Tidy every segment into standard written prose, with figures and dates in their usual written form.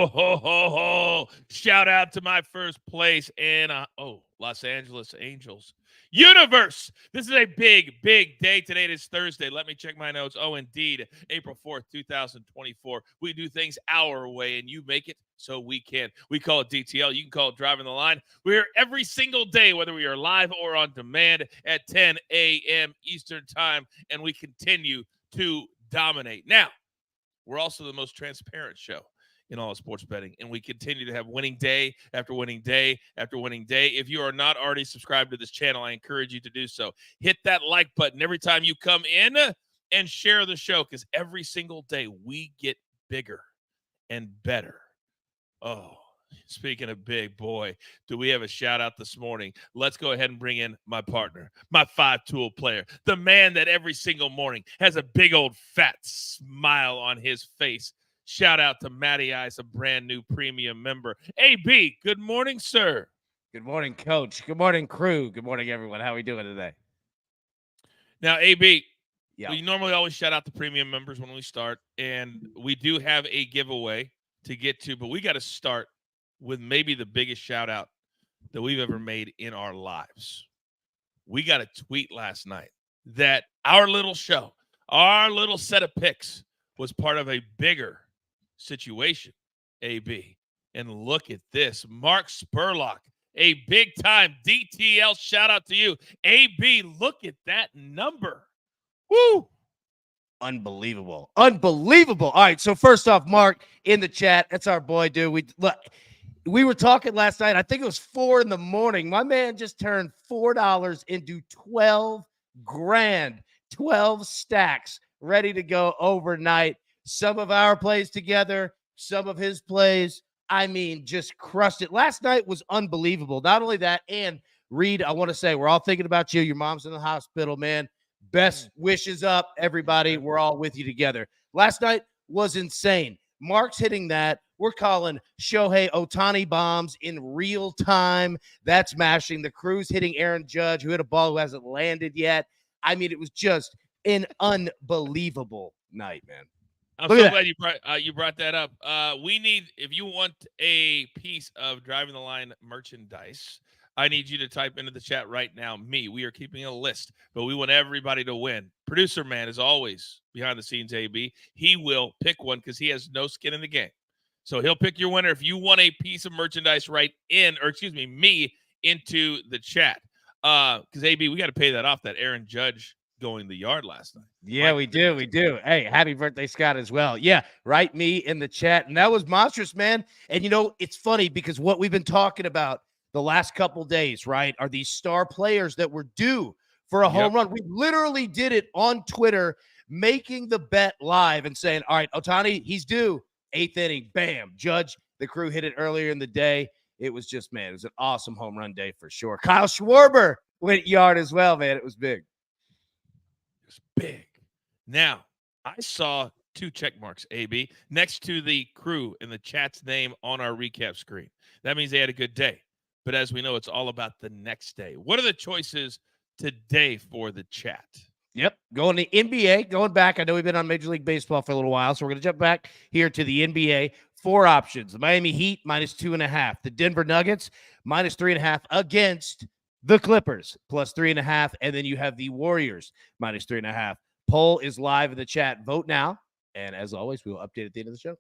ho, ho, ho. Shout out to my first place in, Los Angeles Angels universe. This is a big, big day. Today it is Thursday. Let me check my notes. Oh, indeed. April 4th, 2024. We do things our way, and you make it so we can. We call it DTL. You can call it Driving the Line. We're here every single day, whether we are live or on demand at 10 a.m. Eastern Time, and we continue to dominate. Now, we're also the most transparent show in all of sports betting, and we continue to have winning day after winning day after winning day. If you are not already subscribed to this channel, I encourage you to do so. Hit that like button every time you come in and share the show, because every single day we get bigger and better. Oh, speaking of big, boy, do we have a shout out this morning. Let's go ahead and bring in my partner, my five-tool player, the man that every single morning has a big old fat smile on his face. Shout out to Matty Ice, a brand new premium member. AB, good morning, sir. Good morning, Coach. Good morning, crew. Good morning, everyone. How are we doing today? Now, AB, Yeah. we normally always shout out the premium members when we start, and we do have a giveaway to get to, but we got to start with maybe the biggest shout out that we've ever made in our lives. We got a tweet last night that our little show, our little set of picks was part of a bigger situation, AB. And look at this. Mark Spurlock, a big-time DTL shout-out to you. AB, look at that number. Woo! Unbelievable. Unbelievable. All right, so first off, Mark, in the chat, that's our boy, dude. We were talking last night. I think it was 4 a.m. My man just turned $4 into 12 grand, 12 stacks ready to go overnight. Some of our plays together, some of his plays. I mean, just crushed it. Last night was unbelievable. Not only that, and Reed, I want to say we're all thinking about you. Your mom's in the hospital, man. Best wishes up, everybody. We're all with you together. Last night was insane. Mark's hitting that. We're calling Shohei Ohtani bombs in real time. That's mashing. The crew's hitting Aaron Judge, who hit a ball who hasn't landed yet. I mean, it was just an unbelievable night, man. I'm so glad you brought that up. We need, if you want a piece of Driving the Line merchandise, I need you to type into the chat right now, me. We are keeping a list, but we want everybody to win. Producer man is always behind the scenes, AB. He will pick one because he has no skin in the game. So he'll pick your winner if you want a piece of merchandise me into the chat. Because AB, we got to pay that off, that Aaron Judge going the yard last night. Yeah, we do. Hey, happy birthday, Scott, as well. Yeah, write me in the chat. And that was monstrous, man. And, you know, it's funny because what we've been talking about the last couple days, right, are these star players that were due for a home run. We literally did it on Twitter, making the bet live and saying, all right, Ohtani, he's due. 8th inning, bam. Judge, the crew hit it earlier in the day. It was just, man, it was an awesome home run day for sure. Kyle Schwarber went yard as well, man. It was big. Big. Now, I saw 2 check marks, AB, next to the crew in the chat's name on our recap screen. That means they had a good day. But as we know, it's all about the next day. What are the choices today for the chat? Yep. Going to NBA, going back. I know we've been on Major League Baseball for a little while, so we're going to jump back here to the NBA. 4 options. The Miami Heat, -2.5. The Denver Nuggets, -3.5 against the Clippers, +3.5. And then you have the Warriors, -3.5. Poll is live in the chat. Vote now. And as always, we will update at the end of the show.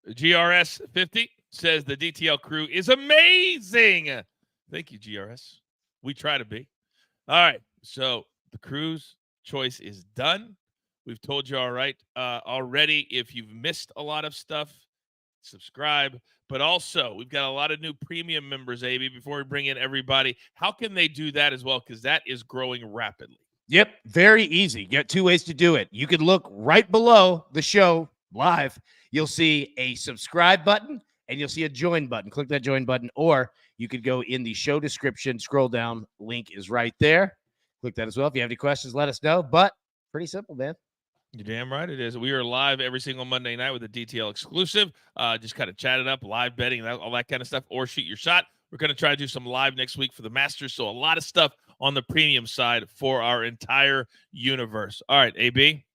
GRS 50 says the DTL crew is amazing. Thank you, GRS. We try to be. All right. So the crew's choice is done. We've told you all right already. If you've missed a lot of stuff, subscribe. But also, we've got a lot of new premium members, AB. Before we bring in everybody, how can they do that as well? Because that is growing rapidly. Yep, very easy. You got 2 ways to do it. You can look right below the show live. You'll see a subscribe button and you'll see a join button. Click that join button, or you could go in the show description, scroll down, link is right there. Click that as well. If you have any questions, let us know. But pretty simple, man. You're damn right it is. We are live every single Monday night with a DTL exclusive. Just kind of chat it up, live betting, all that kind of stuff, or shoot your shot. We're going to try to do some live next week for the Masters. So a lot of stuff on the premium side for our entire universe. All right, AB,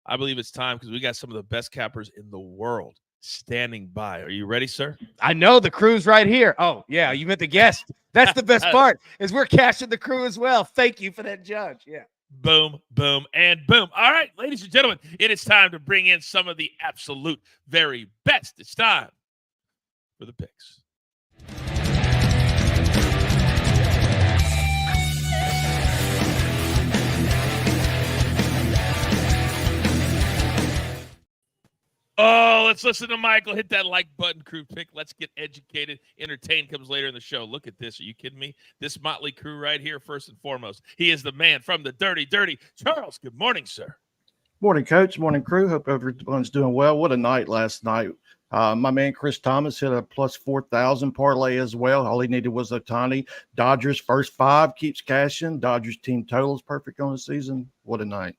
I believe it's time because we got some of the best cappers in the world standing by. Are you ready, sir? I know the crew's right here. Oh, yeah, you meant the guest. That's the best part, is we're cashing the crew as well. Thank you for that, Judge. Yeah. Boom, boom, and boom. All right, ladies and gentlemen, it is time to bring in some of the absolute very best. It's time for the picks. Oh, let's listen to Michael. Hit that like button, crew pick. Let's get educated. Entertained comes later in the show. Look at this. Are you kidding me? This motley crew right here, first and foremost. He is the man from the Dirty Dirty. Charles, good morning, sir. Morning, Coach. Morning, crew. Hope everyone's doing well. What a night last night. My man Chris Thomas hit a plus 4,000 parlay as well. All he needed was a tiny. Dodgers first 5 keeps cashing. Dodgers team total is perfect on the season. What a night.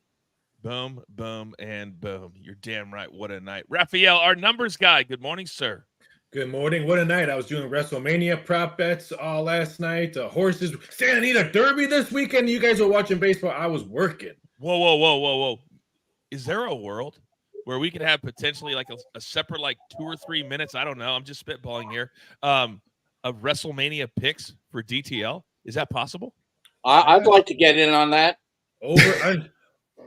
Boom, boom, and boom. You're damn right. What a night. Raphael, our numbers guy. Good morning, sir. Good morning. What a night. I was doing WrestleMania prop bets last night. Horses. Santa Anita Derby this weekend. You guys were watching baseball. I was working. Whoa. Is there a world where we could have potentially like a separate like 2 or 3 minutes? I don't know. I'm just spitballing here. Of WrestleMania picks for DTL. Is that possible? I'd like to get in on that.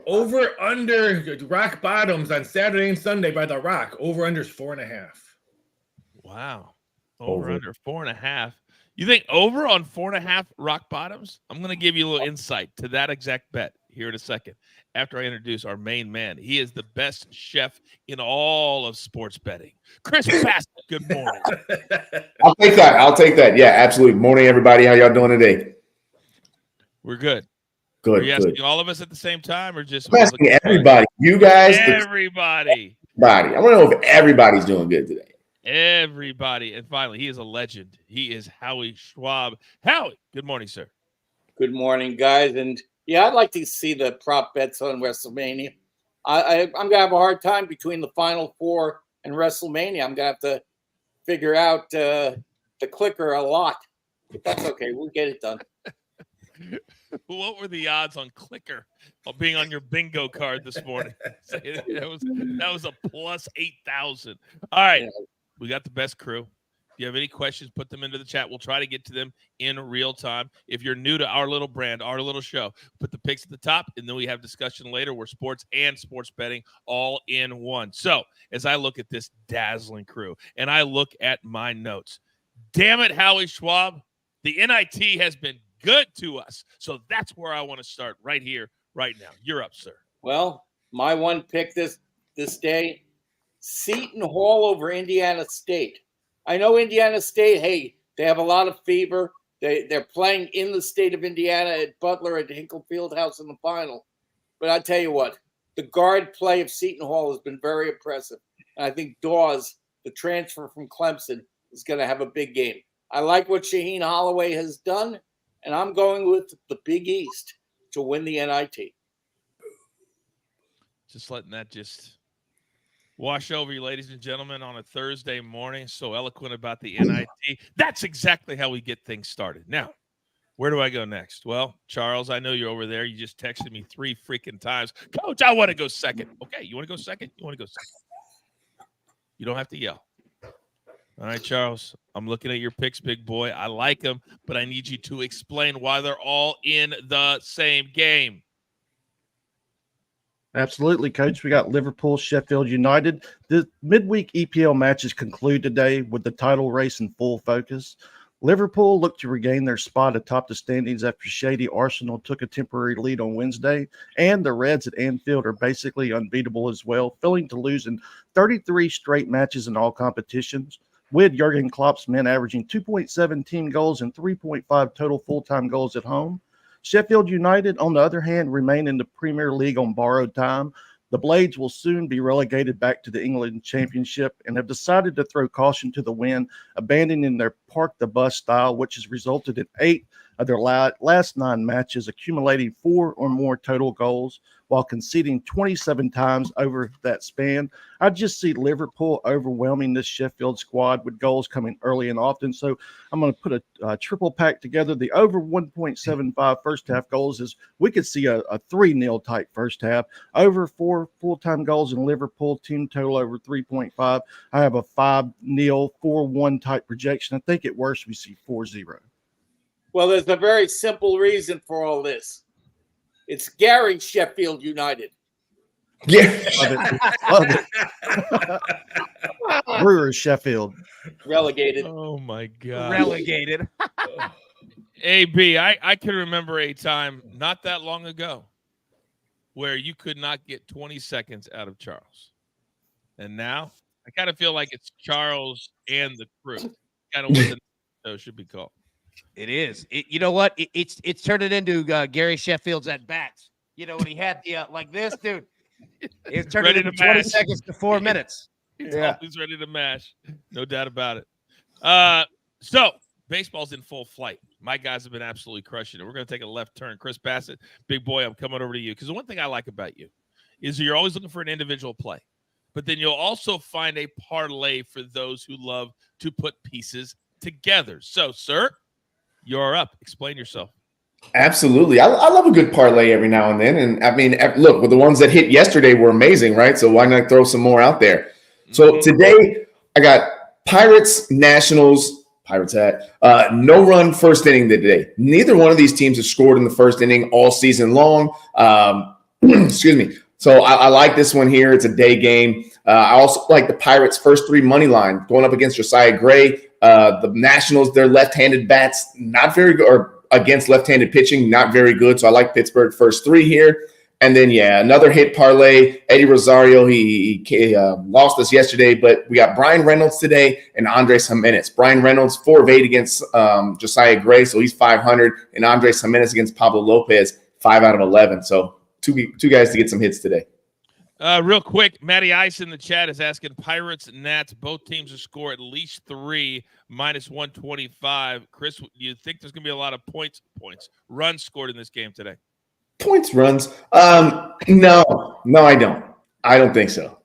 Over under rock bottoms on Saturday and Sunday by The Rock. Over unders 4.5. Wow. Over under 4.5. You think over on 4.5 rock bottoms? I'm going to give you a little insight to that exact bet here in a second after I introduce our main man. He is the best chef in all of sports betting. Chris Bassett, good morning. I'll take that. Yeah, absolutely. Morning, everybody. How y'all doing today? We're good. Good. Are you asking all of us at the same time or just I'm asking everybody? You guys? Everybody. I want to know if everybody's doing good today. Everybody. And finally, he is a legend. He is Howie Schwab. Howie, good morning, sir. Good morning, guys. And yeah, I'd like to see the prop bets on WrestleMania. I'm going to have a hard time between the Final Four and WrestleMania. I'm going to have to figure out the clicker a lot. But that's okay. We'll get it done. What were the odds on clicker being on your bingo card this morning? that was a plus 8,000. All right. We got the best crew. If you have any questions, put them into the chat. We'll try to get to them in real time. If you're new to our little brand, our little show, put the picks at the top, and then we have discussion later where sports and sports betting all in one. So as I look at this dazzling crew and I look at my notes, damn it, Howie Schwab, the NIT has been good to us. So that's where I want to start right here, right now. You're up, sir. Well, my one pick this day, Seton Hall over Indiana State. I know Indiana State, hey, they have a lot of fever. They're playing in the state of Indiana at Butler at Hinkle Fieldhouse in the final. But I tell you what, the guard play of Seton Hall has been very impressive. And I think Dawes, the transfer from Clemson, is going to have a big game. I like what Shaheen Holloway has done, and I'm going with the Big East to win the NIT. Just letting that just wash over you, ladies and gentlemen, on a Thursday morning. So eloquent about the NIT. That's exactly how we get things started. Now, where do I go next? Well, Charles, I know you're over there. You just texted me 3 freaking times. Coach, I want to go second. Okay, you want to go second? You want to go second? You don't have to yell. All right, Charles, I'm looking at your picks, big boy. I like them, but I need you to explain why they're all in the same game. Absolutely, Coach. We got Liverpool, Sheffield United. The midweek EPL matches conclude today with the title race in full focus. Liverpool look to regain their spot atop the standings after shady Arsenal took a temporary lead on Wednesday, and the Reds at Anfield are basically unbeatable as well, failing to lose in 33 straight matches in all competitions, with Jurgen Klopp's men averaging 2.7 team goals and 3.5 total full-time goals at home. Sheffield United, on the other hand, remain in the Premier League on borrowed time. The Blades will soon be relegated back to the England Championship and have decided to throw caution to the wind, abandoning their park the bus style, which has resulted in 8 of their last 9 matches, accumulating 4 or more total goals while conceding 27 times over that span. I just see Liverpool overwhelming this Sheffield squad with goals coming early and often. So I'm going to put a triple pack together. The over 1.75 first half goals is we could see a 3-0 type first half. Over 4 full-time goals in Liverpool, team total over 3.5. I have a 5-0, 4-1 type projection. I think at worst we see 4-0. Well, there's a very simple reason for all this. It's Gary Sheffield United. Yeah. Love it. Brewers Sheffield. Relegated. Oh my God. Relegated. AB, I can remember a time not that long ago where you could not get 20 seconds out of Charles. And now I kind of feel like it's Charles and the crew. Kind of what the show should be called. It is. You know what? It's turned it into Gary Sheffield's at bats. You know, when he had the like this, dude. It's turned it into 20 seconds to 4 minutes. He's always ready to mash. No doubt about it. So baseball's in full flight. My guys have been absolutely crushing it. We're going to take a left turn. Chris Bassett, big boy, I'm coming over to you. Because the one thing I like about you is you're always looking for an individual play. But then you'll also find a parlay for those who love to put pieces together. So, sir, you're up. Explain yourself. Absolutely. I love a good parlay every now and then. And I mean, look, well, the ones that hit yesterday were amazing, right? So why not throw some more out there? So today I got Pirates, Nationals, Pirates hat, no run first inning today. Neither one of these teams have scored in the first inning all season long. Excuse me. So I like this one here. It's a day game. I also like the Pirates' first 3 money line going up against Josiah Gray. The Nationals, their left-handed bats, not very good, or against left-handed pitching, not very good. So I like Pittsburgh first 3 here. And then, another hit parlay. Eddie Rosario, he lost us yesterday, but we got Brian Reynolds today and Andres Jimenez. Brian Reynolds, 4 of 8 against Josiah Gray, so he's 500. And Andres Jimenez against Pablo Lopez, 5 out of 11. So two guys to get some hits today. Real quick, Matty Ice in the chat is asking Pirates, Nats, both teams to score at least 3, minus 125. Chris, do you think there's going to be a lot of runs scored in this game today? Points, runs? No, I don't. I don't think so.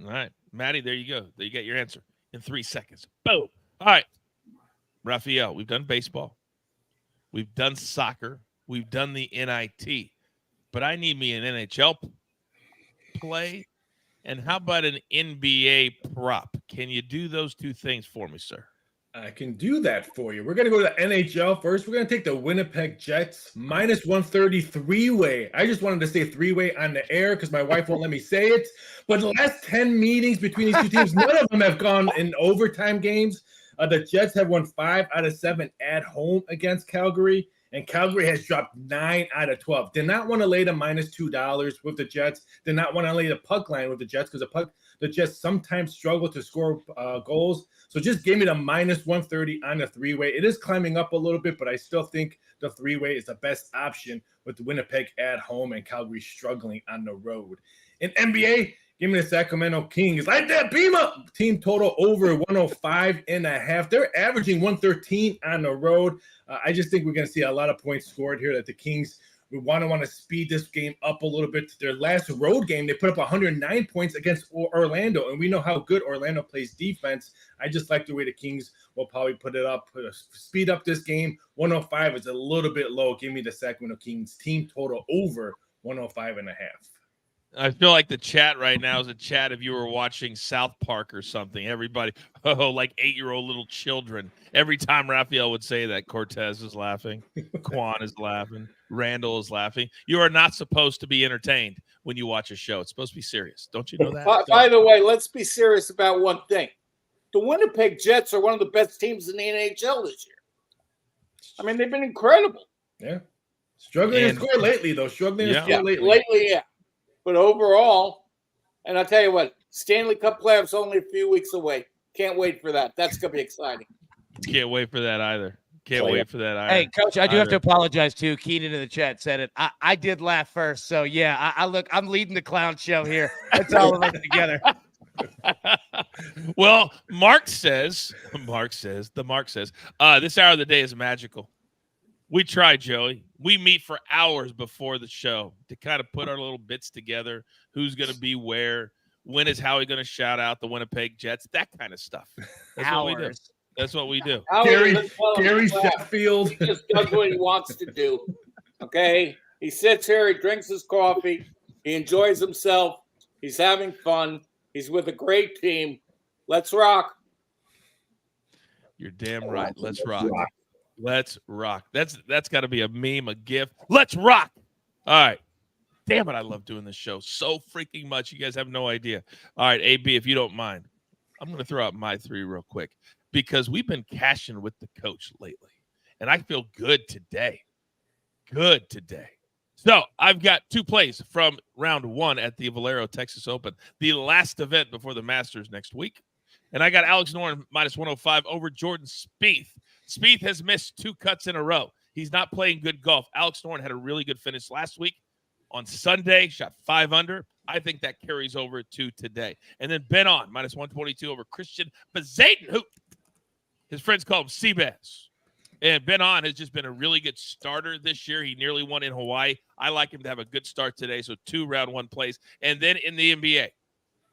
All right, Matty, there you go. There you get your answer in 3 seconds. Boom. All right, Raphael, we've done baseball. We've done soccer. We've done the NIT. But I need me an NHL play. And how about an NBA prop? Can you do those 2 things for me, sir? I can do that for you. We're going to go to the NHL first. We're going to take the Winnipeg Jets minus 130 3-way. I just wanted to say 3-way on the air because my wife won't let me say it. But the last 10 meetings between these 2 teams, none of them have gone in overtime games. The Jets have won 5 out of 7 at home against Calgary. And Calgary has dropped 9 out of 12. Did not want to lay the minus $2 with the Jets. Did not want to lay the puck line with the Jets because the Jets sometimes struggle to score goals. So just give me the minus 130 on the 3-way. It is climbing up a little bit, but I still think the 3-way is the best option with Winnipeg at home and Calgary struggling on the road. In NBA, give me the Sacramento Kings. Like that, beam up. Team total over 105.5. They're averaging 113 on the road. I just think we're going to see a lot of points scored here that the Kings we want to speed this game up a little bit. Their last road game, they put up 109 points against Orlando, and we know how good Orlando plays defense. I just like the way the Kings will probably speed up this game. 105 is a little bit low. Give me the Sacramento Kings team total over 105.5. I feel like the chat right now is a chat if you were watching South Park or something. Everybody, like 8-year-old little children. Every time Raphael would say that, Cortez is laughing. Quan is laughing. Randall is laughing. You are not supposed to be entertained when you watch a show. It's supposed to be serious. Don't you know that? By the way, let's be serious about one thing. The Winnipeg Jets are one of the best teams in the NHL this year. I mean, they've been incredible. Yeah. Struggling to score lately, though. Lately, yeah. But overall, and I'll tell you what, Stanley Cup playoffs only a few weeks away. Can't wait for that. That's going to be exciting. Can't wait for that either. Wait for that either. Hey, Coach, I do have to apologize, too. Keenan in the chat said it. I did laugh first. So, yeah, I'm leading the clown show here. It's all of us together. Well, Mark says, this hour of the day is magical. We try, Joey. We meet for hours before the show to kind of put our little bits together. Who's going to be where? When is Howie going to shout out the Winnipeg Jets? That kind of stuff. That's what we do. That's what we do. Gary Sheffield. He just does what he wants to do. Okay? He sits here, he drinks his coffee, he enjoys himself, he's having fun, he's with a great team. Let's rock. You're damn right. Let's rock. Let's rock. That's got to be a meme, a gif. Let's rock. All right. Damn it, I love doing this show so freaking much. You guys have no idea. All right, AB, if you don't mind, I'm going to throw out my 3 real quick because we've been cashing with the coach lately, and I feel good today. Good today. So I've got 2 plays from round 1 at the Valero Texas Open, the last event before the Masters next week. And I got Alex Noren minus 105 over Jordan Spieth. Spieth has missed 2 cuts in a row. He's not playing good golf. Alex Noren had a really good finish last week. On Sunday, shot 5 under. I think that carries over to today. And then Ben On, minus 122 over Christian Bezaden, who his friends call him Seabass. And Ben On has just been a really good starter this year. He nearly won in Hawaii. I like him to have a good start today, so 2 round 1 plays. And then in the NBA,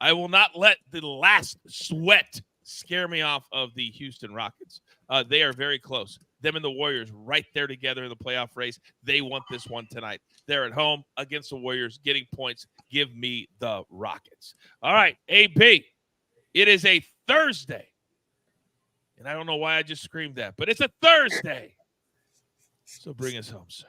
I will not let the last sweat scare me off of the Houston Rockets. They are very close. Them and the Warriors right there together in the playoff race. They want this one tonight. They're at home against the Warriors, getting points. Give me the Rockets. All right, AB, it is a Thursday. And I don't know why I just screamed that, but it's a Thursday. So bring us home, sir.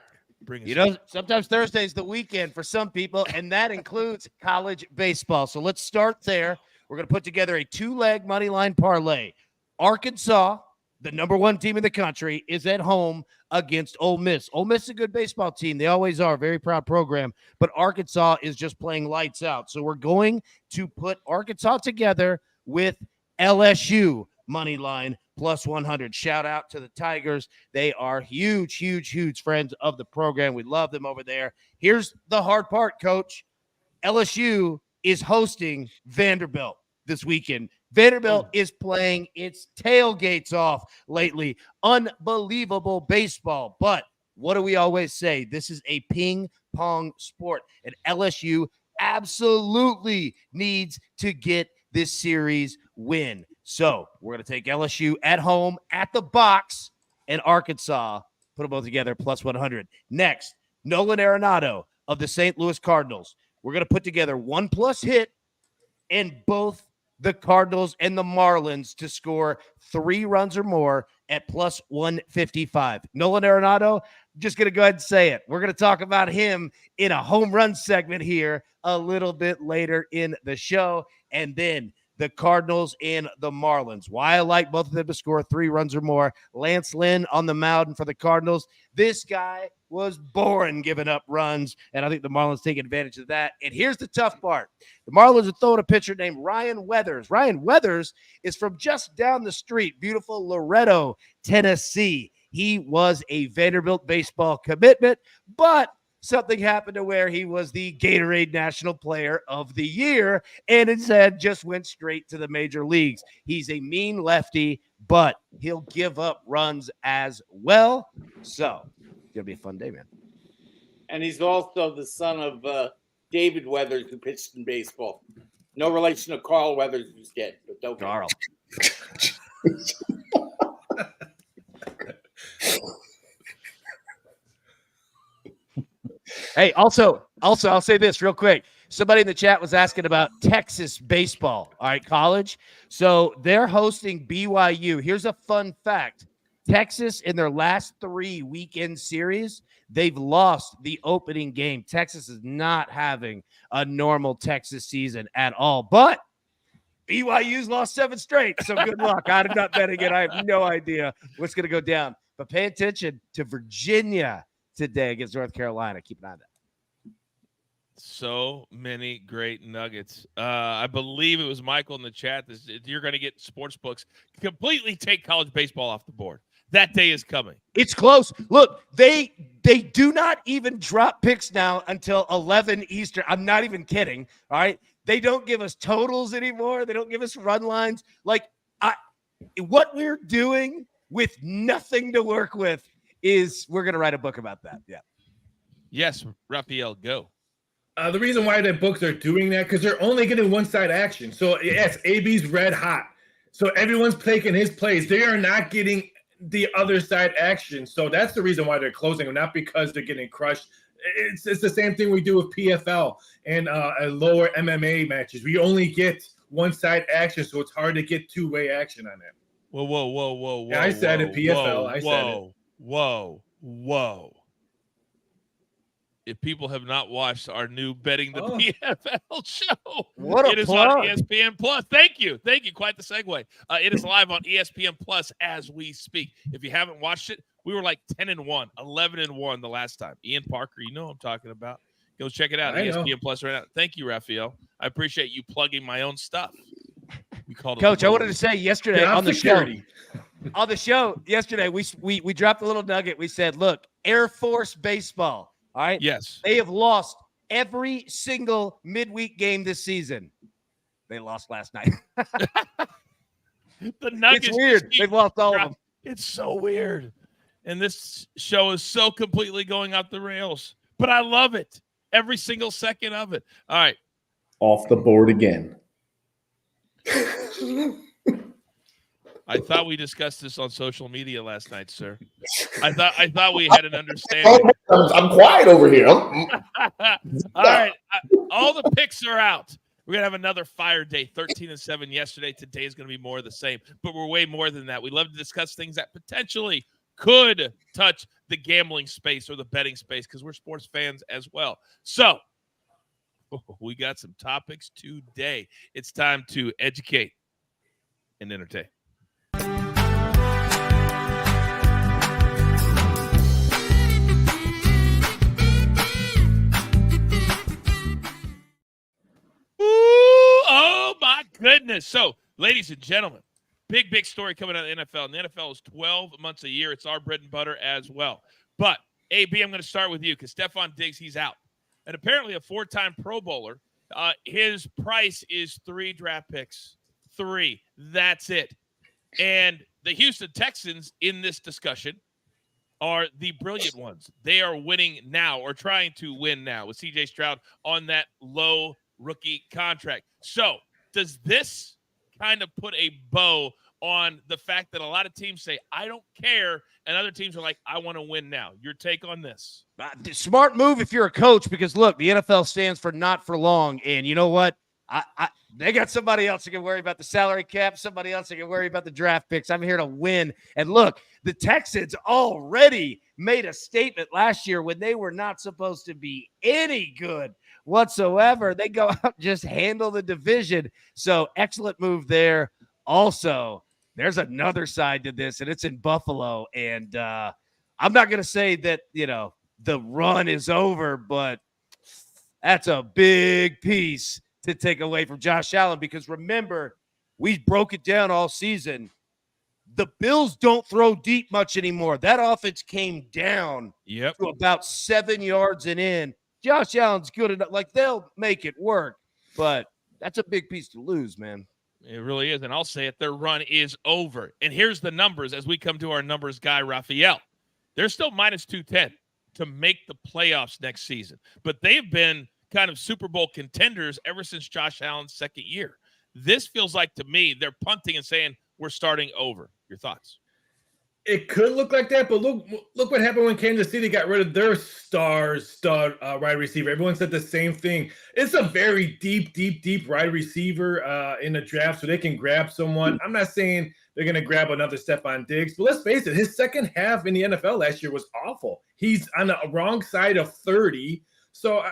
Sometimes Thursday's the weekend for some people, and that includes college baseball. So let's start there. We're going to put together a 2-leg money line parlay. Arkansas, the number 1 team in the country, is at home against Ole Miss. Ole Miss is a good baseball team. They always are. Very proud program. But Arkansas is just playing lights out. So we're going to put Arkansas together with LSU money line plus 100. Shout out to the Tigers. They are huge, huge, huge friends of the program. We love them over there. Here's the hard part, Coach. LSU is hosting Vanderbilt this weekend. Vanderbilt is playing its tailgates off lately. Unbelievable baseball. But what do we always say? This is a ping pong sport, and LSU absolutely needs to get this series win. So we're going to take LSU at home at the box and Arkansas, put them both together, plus 100. Next, Nolan Arenado of the St. Louis Cardinals. We're going to put together 1+ hit in both the Cardinals and the Marlins to score 3 runs or more at plus 155. Nolan Arenado, just going to go ahead and say it. We're going to talk about him in a home run segment here a little bit later in the show. And then the Cardinals and the Marlins. Why I like both of them to score 3 runs or more. Lance Lynn on the mound for the Cardinals. This guy was born giving up runs, and I think the Marlins take advantage of that. And here's the tough part. The Marlins are throwing a pitcher named Ryan Weathers. Ryan Weathers is from just down the street, beautiful Loretto, Tennessee. He was a Vanderbilt baseball commitment, but something happened to where he was the Gatorade National Player of the Year and instead just went straight to the major leagues. He's a mean lefty, but he'll give up runs as well. So it's going to be a fun day, man. And he's also the son of David Weathers, who pitched in baseball. No relation to Carl Weathers, who's dead. But don't Carl. Hey, also, I'll say this real quick. Somebody in the chat was asking about Texas baseball, all right, college. So they're hosting BYU. Here's a fun fact. Texas, in their last 3 weekend series, they've lost the opening game. Texas is not having a normal Texas season at all. But BYU's lost 7 straight, so good luck. I'm not betting it. I have no idea what's going to go down. But pay attention to Virginia today against North Carolina. Keep an eye on that. So many great nuggets. I believe it was Michael in the chat. You're going to get sports books completely take college baseball off the board. That day is coming. It's close. Look, they do not even drop picks now until 11 Eastern. I'm not even kidding. All right. They don't give us totals anymore. They don't give us run lines. Like what we're doing with nothing to work with we're going to write a book about that. Yeah. Yes, Raphael, go. The reason why the books are doing that, because they're only getting one side action. So, yes, AB's red hot. So everyone's taking his plays. They are not getting the other side action. So that's the reason why they're closing them, not because they're getting crushed. It's the same thing we do with PFL and lower MMA matches. We only get one side action, so it's hard to get two-way action on that. Whoa. Yeah, I said it, PFL. I said it. Whoa. If people have not watched our new Betting the PFL show, What a it plug. is on ESPN Plus. Thank you. Quite the segue. It is live on ESPN Plus as we speak. If you haven't watched it, we were like 10-1, 11-1 the last time. Ian Parker, you know what I'm talking about. Go check it out. ESPN Plus right now. Thank you, Raphael. I appreciate you plugging my own stuff. We called it Coach, I wanted to say yesterday on the show yesterday, we dropped a little nugget. We said, look, Air Force baseball. All right. Yes. They have lost every single midweek game this season. They lost last night. The Nuggets. It's weird. They've lost all of them. It's so weird. And this show is so completely going off the rails. But I love it. Every single second of it. All right. Off the board again. I thought we discussed this on social media last night, sir. I thought we had an understanding. I'm quiet over here. All right. All the picks are out. We're going to have another fire day, 13-7 yesterday. Today is going to be more of the same, but we're way more than that. We love to discuss things that potentially could touch the gambling space or the betting space because we're sports fans as well. So we got some topics today. It's time to educate and entertain. Oh, my goodness. So, ladies and gentlemen, big story coming out of the NFL. And the NFL is 12 months a year. It's our bread and butter as well. But, AB, I'm going to start with you because Stephon Diggs, he's out. And apparently a 4-time Pro Bowler. His price is 3 draft picks. 3. That's it. And the Houston Texans in this discussion are the brilliant ones. They are winning now or trying to win now with C.J. Stroud on that low rookie contract. So does this kind of put a bow on the fact that a lot of teams say, I don't care, and other teams are like, I want to win now? Your take on this? Smart move if you're a coach because, look, the NFL stands for not for long, and you know what? They got somebody else that can worry about the salary cap, somebody else that can worry about the draft picks. I'm here to win. And look, the Texans already made a statement last year when they were not supposed to be any good whatsoever. They go out and just handle the division. So excellent move there. Also, there's another side to this, and it's in Buffalo. And I'm not going to say that, the run is over, but that's a big piece to take away from Josh Allen because remember, we broke it down all season. The Bills don't throw deep much anymore. That offense came down to about 7 yards and in. Josh Allen's good enough. Like, they'll make it work, but that's a big piece to lose, man. It really is, and I'll say it, their run is over. And here's the numbers as we come to our numbers guy, Raphael. They're still minus 210 to make the playoffs next season, but they've been kind of Super Bowl contenders ever since Josh Allen's second year. This feels like, to me, they're punting and saying, we're starting over. Your thoughts? It could look like that, but look what happened when Kansas City got rid of their stud wide receiver. Everyone said the same thing. It's a very deep wide receiver in the draft, so they can grab someone. I'm not saying they're going to grab another Stephon Diggs, but let's face it, his second half in the NFL last year was awful. He's on the wrong side of 30. So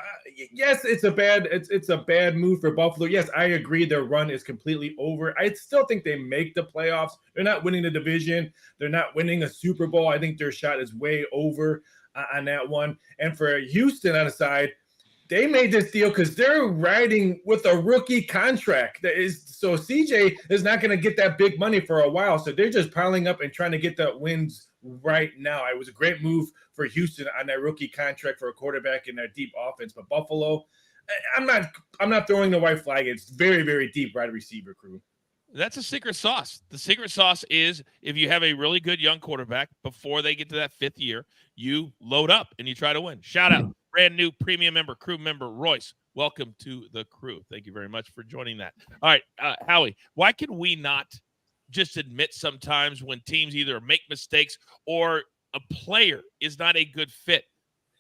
yes, it's a bad move for Buffalo. Yes, I agree their run is completely over. I still think they make the playoffs. They're not winning the division. They're not winning a Super Bowl. I think their shot is way over on that one. And for Houston on the side, they made this deal because they're riding with a rookie contract. So CJ is not going to get that big money for a while. So they're just piling up and trying to get the wins right now. It was a great move for Houston on that rookie contract for a quarterback in their deep offense. But Buffalo, I'm not throwing the white flag. It's very, very deep wide receiver crew. That's a secret sauce. The secret sauce is if you have a really good young quarterback before they get to that 5th year, you load up and you try to win. Shout out, brand new premium member, crew member, Royce. Welcome to the crew. Thank you very much for joining that. All right, Howie, why can we not just admit sometimes when teams either make mistakes or a player is not a good fit?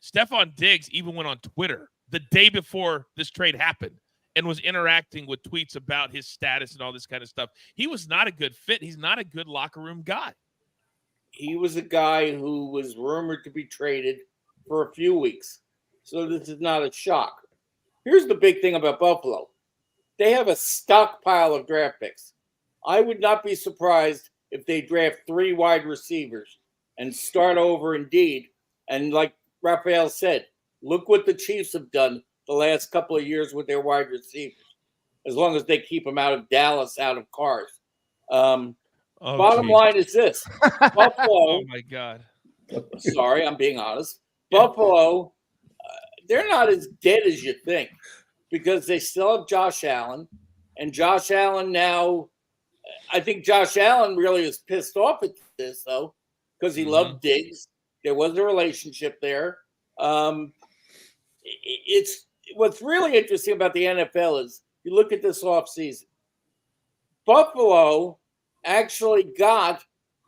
Stephon Diggs even went on Twitter the day before this trade happened and was interacting with tweets about his status and all this kind of stuff. He was not a good fit. He's not a good locker room guy. He was a guy who was rumored to be traded for a few weeks. So this is not a shock. Here's the big thing about Buffalo. They have a stockpile of draft picks. I would not be surprised if they draft 3 wide receivers and start over indeed. And like Raphael said, look what the Chiefs have done the last couple of years with their wide receivers, as long as they keep them out of Dallas, out of cars. Bottom line is this. Buffalo. Oh, my God. Sorry, I'm being honest. Buffalo, they're not as dead as you think because they still have Josh Allen. And Josh Allen now, I think Josh Allen really is pissed off at this, though, because he loved Diggs. There was a relationship there. It's what's really interesting about the NFL is you look at this offseason. Buffalo actually got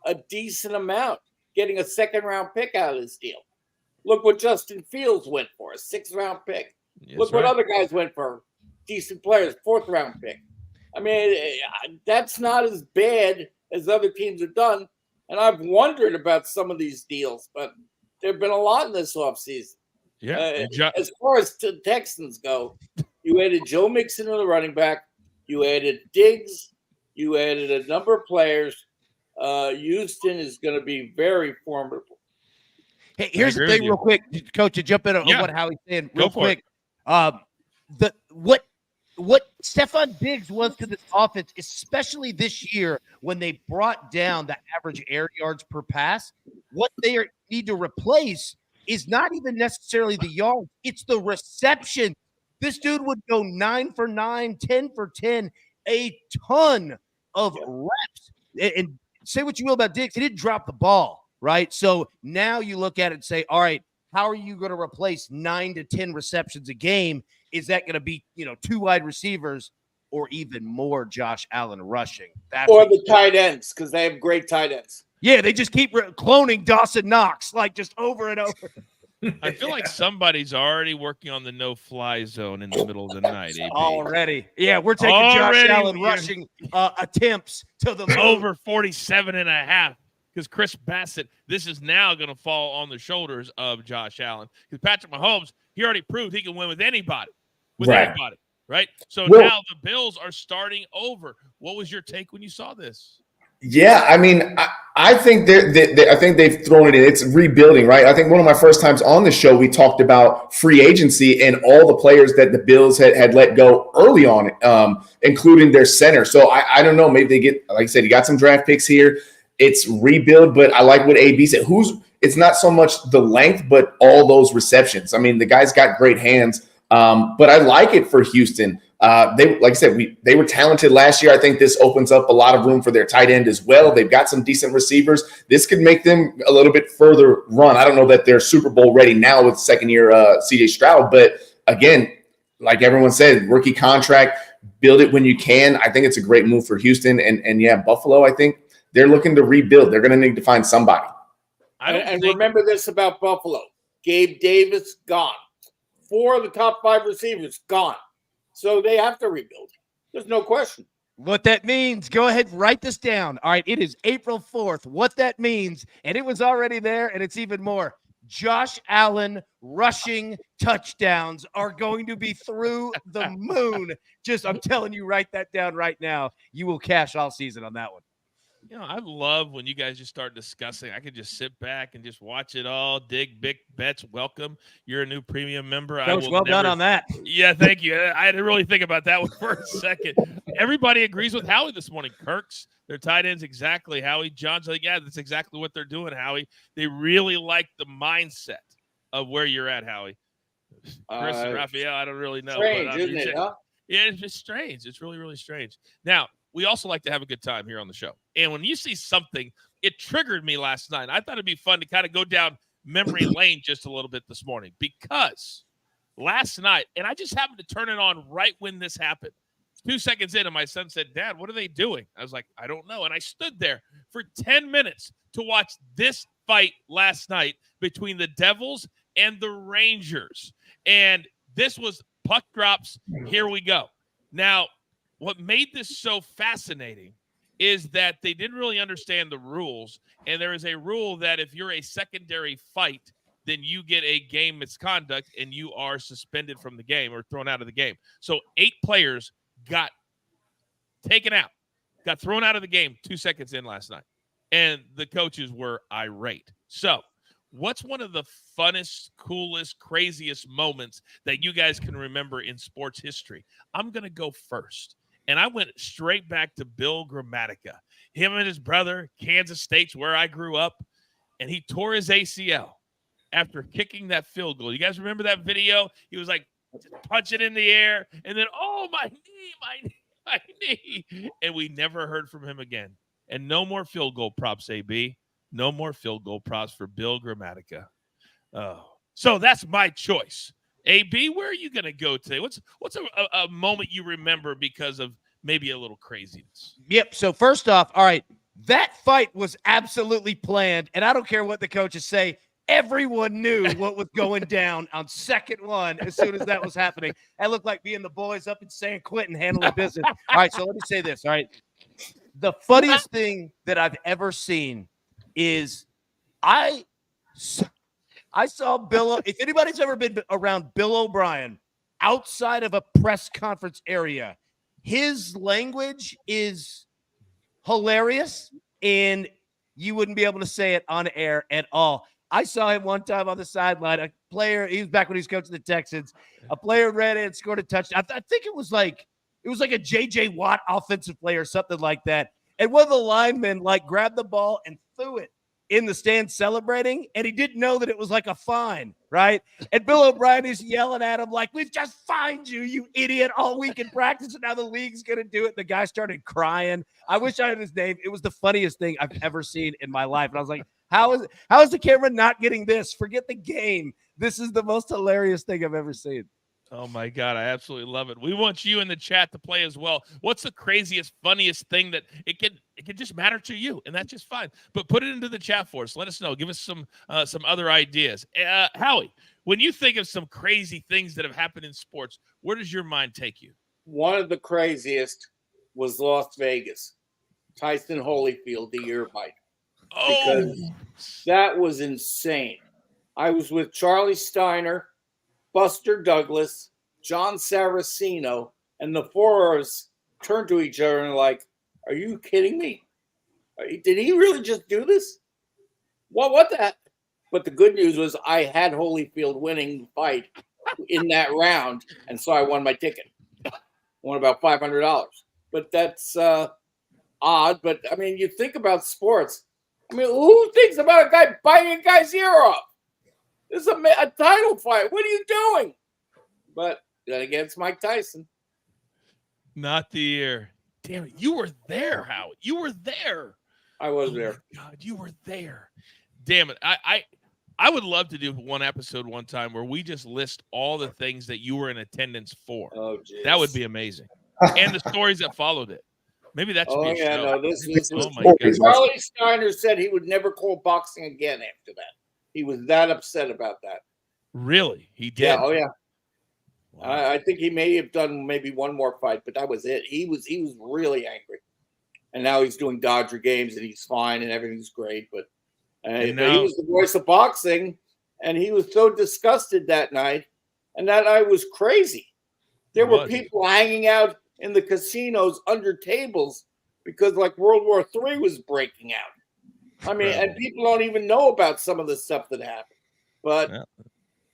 a decent amount, getting a 2nd-round pick out of this deal. Look what Justin Fields went for, a 6th-round pick. Yes, Look what other guys went for, decent players, 4th-round pick. I mean, that's not as bad as other teams have done. And I've wondered about some of these deals, but there have been a lot in this offseason. Yeah. As far as the Texans go, you added Joe Mixon to the running back. You added Diggs. You added a number of players. Houston is going to be very formidable. Hey, here's the thing, real quick, Coach, to jump in on what Howie's saying, real quick. What Stephon Diggs was to this offense, especially this year when they brought down the average air yards per pass, what they need to replace is not even necessarily the yards. It's the reception. This dude would go 9 for 9, 10 for 10, a ton of reps. And say what you will about Diggs, he didn't drop the ball, right? So now you look at it and say, all right, how are you going to replace 9 to 10 receptions a game? Is that going to be, 2 wide receivers or even more Josh Allen rushing? Or the tight ends, because they have great tight ends. Yeah, they just keep cloning Dawson Knox, like just over and over. I feel like somebody's already working on the no-fly zone in the middle of the night. AB. Already. Yeah, we're taking Josh Allen rushing attempts to the over 47.5. Because Chris Bassett, this is now going to fall on the shoulders of Josh Allen. Because Patrick Mahomes, he already proved he can win with anybody. Right? So now the Bills are starting over. What was your take when you saw this? Yeah, I mean, I think I think they've thrown it in. It's rebuilding, right? I think one of my first times on the show, we talked about free agency and all the players that the Bills had let go early on, including their center. So I don't know. Maybe they get, like I said, you got some draft picks here. It's rebuild, but I like what AB said. It's not so much the length, but all those receptions. I mean, the guy's got great hands, but I like it for Houston. They, like I said, they were talented last year. I think this opens up a lot of room for their tight end as well. They've got some decent receivers. This could make them a little bit further run. I don't know that they're Super Bowl ready now with second-year CJ Stroud, but again, like everyone said, rookie contract, build it when you can. I think it's a great move for Houston, and yeah, Buffalo, I think they're looking to rebuild. They're going to need to find somebody. Remember this about Buffalo. Gabe Davis, gone. 4 of the top 5 receivers, gone. So they have to rebuild. There's no question. What that means, go ahead and write this down. All right, it is April 4th. What that means, and it was already there, and it's even more. Josh Allen rushing touchdowns are going to be through the moon. I'm telling you, write that down right now. You will cash all season on that one. I love when you guys just start discussing. I could just sit back and just watch it all. Dig big bets. Welcome. You're a new premium member. Done on that. Yeah, thank you. I had to really think about that one for a second. Everybody agrees with Howie this morning. Kirk's, their tight ends, exactly. Howie, John's like, yeah, that's exactly what they're doing, Howie. They really like the mindset of where you're at, Howie. Chris and Raphael, I don't really know. Strange, isn't it, huh? Yeah, it's just strange. It's really, really strange. Now, we also like to have a good time here on the show. And when you see something, it triggered me last night. I thought it'd be fun to kind of go down memory lane just a little bit this morning, because last night, and I just happened to turn it on right when this happened. 2 seconds in, and my son said, "Dad, what are they doing?" I was like, "I don't know." And I stood there for 10 minutes to watch this fight last night between the Devils and the Rangers. And this was puck drops. Here we go. Now, what made this so fascinating is that they didn't really understand the rules. And there is a rule that if you're a secondary fight, then you get a game misconduct and you are suspended from the game or thrown out of the game. So 8 players got taken out, got thrown out of the game 2 seconds in last night. And the coaches were irate. So what's one of the funnest, coolest, craziest moments that you guys can remember in sports history? I'm going to go first. And I went straight back to Bill Gramatica. Him and his brother, Kansas State's where I grew up, and he tore his ACL after kicking that field goal. You guys remember that video? He was like punching in the air, and then, oh, my knee. And we never heard from him again. And no more field goal props, AB. No more field goal props for Bill Gramatica. So that's my choice. AB, where are you going to go today? What's a moment you remember because of maybe a little craziness? Yep. So first off, all right, that fight was absolutely planned, and I don't care what the coaches say. Everyone knew what was going down on second one as soon as that was happening. That looked like being the boys up in San Quentin handling business. All right, so let me say this, all right? The funniest thing that I've ever seen is I saw Bill. If anybody's ever been around Bill O'Brien outside of a press conference area, his language is hilarious, and you wouldn't be able to say it on air at all. I saw him one time on the sideline. A player, he was back when he was coaching the Texans. A player ran in and scored a touchdown. I think it was like a J.J. Watt offensive play or something like that. And one of the linemen grabbed the ball and threw it in the stand celebrating, and he didn't know that it was like a fine, right? And Bill O'Brien is yelling at him like, "We've just fined you, you idiot, all week in practice, and now the league's going to do it." The guy started crying. I wish I had his name. It was the funniest thing I've ever seen in my life. And I was like, how is the camera not getting this? Forget the game. This is the most hilarious thing I've ever seen. Oh, my God. I absolutely love it. We want you in the chat to play as well. What's the craziest, funniest thing that it can just matter to you? And that's just fine. But put it into the chat for us. Let us know. Give us some other ideas. Howie, when you think of some crazy things that have happened in sports, where does your mind take you? One of the craziest was Las Vegas. Tyson Holyfield, the ear bite. Because that was insane. I was with Charlie Steiner, Buster Douglas, John Saraceno, and the four of us turned to each other and like, "Are you kidding me? Did he really just do this? What the heck?" But the good news was I had Holyfield winning the fight in that round, and so I won my ticket. Won about $500. But that's odd. But, I mean, you think about sports. I mean, who thinks about a guy biting a guy's ear off? This is a title fight. What are you doing? But then again, it's Mike Tyson. Not the ear. Damn it. You were there, Howie. You were there. I was there. God, you were there. Damn it. I would love to do one episode one time where we just list all the things that you were in attendance for. Oh, geez. That would be amazing. And the stories that followed it. Maybe that should be a show. No, this was my God. Charlie Steiner said he would never call boxing again after that. He was that upset about that. Really? He did? Yeah. Oh, yeah. Wow. I think he may have done maybe one more fight, but that was it. He was really angry. And now he's doing Dodger games, and he's fine, and everything's great. But he was the voice of boxing, and he was so disgusted that night. And that night was crazy. There were people hanging out in the casinos under tables because World War III was breaking out. I mean, and people don't even know about some of the stuff that happened. But yeah.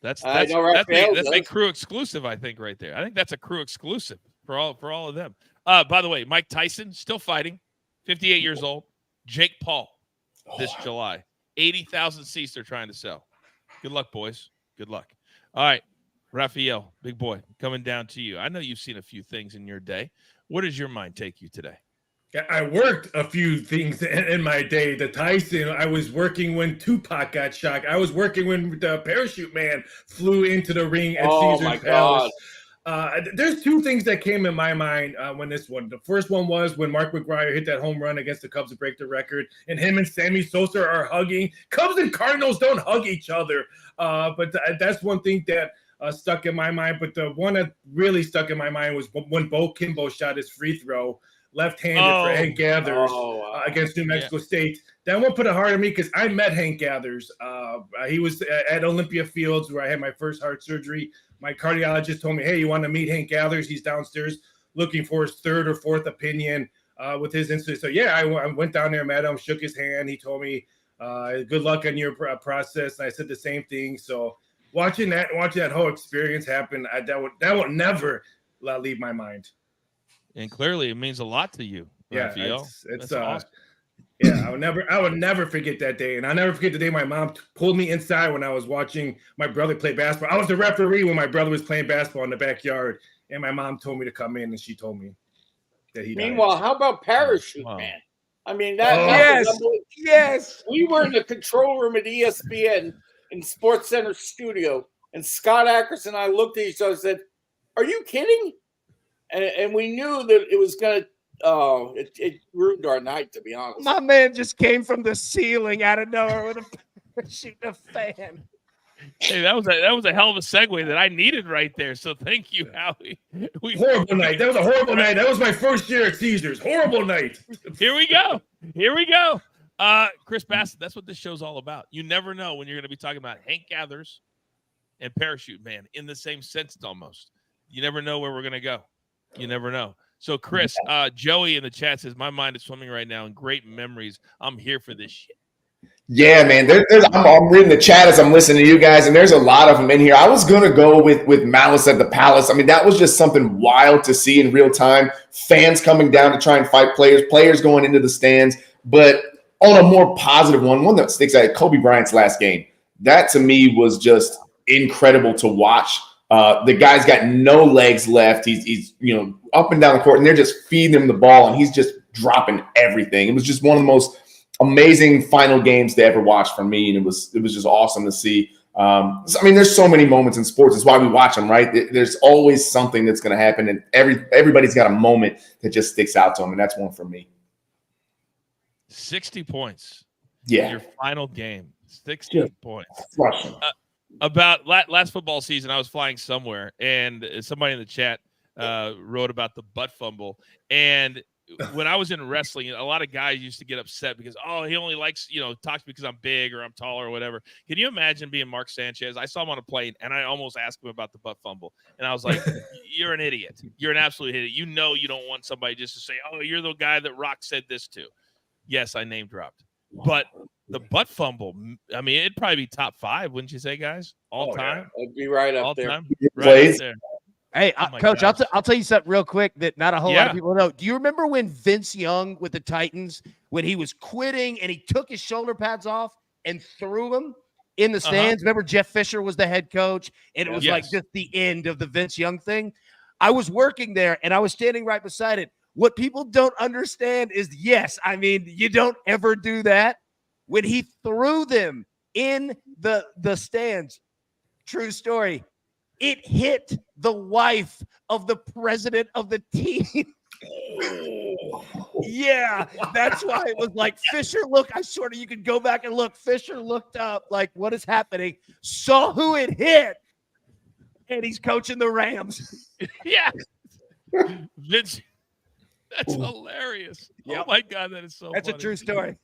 That's a crew exclusive, I think, right there. I think that's a crew exclusive for all of them. By the way, Mike Tyson still fighting, 58 years old. Jake Paul this July, 80,000 seats they're trying to sell. Good luck, boys. Good luck. All right, Raphael, big boy, coming down to you. I know you've seen a few things in your day. Where does your mind take you today? Yeah, I worked a few things in my day. The Tyson, I was working when Tupac got shot. I was working when the parachute man flew into the ring at Oh, Caesar's my Palace. God. There's two things that came in my mind when this one. The first one was when Mark McGwire hit that home run against the Cubs to break the record, and him and Sammy Sosa are hugging. Cubs and Cardinals don't hug each other, but that's one thing that stuck in my mind. But the one that really stuck in my mind was when Bo Kimbo shot his free throw left-handed for Hank Gathers against New Mexico State. That one put it hard on me because I met Hank Gathers. He was at Olympia Fields where I had my first heart surgery. My cardiologist told me, hey, you want to meet Hank Gathers? He's downstairs looking for his third or fourth opinion with his incident. So, yeah, I went down there, met him, shook his hand. He told me, good luck on your process. And I said the same thing. So watching that whole experience happen, that would never leave my mind. And clearly, it means a lot to you, Raphael. It's awesome. Yeah, I would never forget that day, and I'll never forget the day my mom pulled me inside when I was watching my brother play basketball. I was the referee when my brother was playing basketball in the backyard, and my mom told me to come in, and she told me that he. Meanwhile, how about parachute man? I mean, that yes. We were in the control room at ESPN in Sports Center studio, and Scott Akers and I looked at each other and said, "Are you kidding?" And we knew that it was going to, it ruined our night, to be honest. My man just came from the ceiling out of nowhere with a parachute and a fan. Hey, that was a hell of a segue that I needed right there. So thank you, Howie. Horrible night. That was a horrible night. That was my first year at Caesars. Horrible night. Here we go. Chris Bassett, that's what this show's all about. You never know when you're going to be talking about Hank Gathers and Parachute Man in the same sentence almost. You never know where we're going to go. You never know. So, Chris, Joey in the chat says, my mind is swimming right now in great memories. I'm here for this shit. Yeah, man. I'm reading the chat as I'm listening to you guys, and there's a lot of them in here. I was going to go with Malice at the Palace. I mean, that was just something wild to see in real time. Fans coming down to try and fight players going into the stands. But on a more positive one that sticks out, Kobe Bryant's last game. That, to me, was just incredible to watch. The guy's got no legs left. He's up and down the court, and they're just feeding him the ball, and he's just dropping everything. It was just one of the most amazing final games to ever watch for me, and it was just awesome to see. I mean, there's so many moments in sports. That's why we watch them, right? There's always something that's going to happen, and everybody's got a moment that just sticks out to them, and that's one for me. 60 points. Yeah. In your final game. 60 points. Russian. About last football season, I was flying somewhere, and somebody in the chat wrote about the butt fumble. And when I was in wrestling, a lot of guys used to get upset because, he only likes, talks because I'm big or I'm tall or whatever. Can you imagine being Mark Sanchez? I saw him on a plane, and I almost asked him about the butt fumble. And I was like, you're an idiot. You're an absolute idiot. You know you don't want somebody just to say, you're the guy that Rock said this to. Yes, I name dropped. But the butt fumble, I mean, it'd probably be top 5, wouldn't you say, guys? All time? Yeah. It'd be right up all there. Time? Right up there. Hey, Coach, I'll tell you something real quick that not a whole lot of people know. Do you remember when Vince Young with the Titans, when he was quitting and he took his shoulder pads off and threw them in the stands? Remember Jeff Fisher was the head coach, and it was like just the end of the Vince Young thing? I was working there, and I was standing right beside it. What people don't understand is, you don't ever do that. When he threw them in the stands, true story, it hit the wife of the president of the team. Yeah, that's why it was like Fisher. Look, you can go back and look. Fisher looked up, like, what is happening? Saw who it hit, and he's coaching the Rams. Yeah, Vince. That's hilarious. Yep. Oh my God, that is so That's funny. A true story.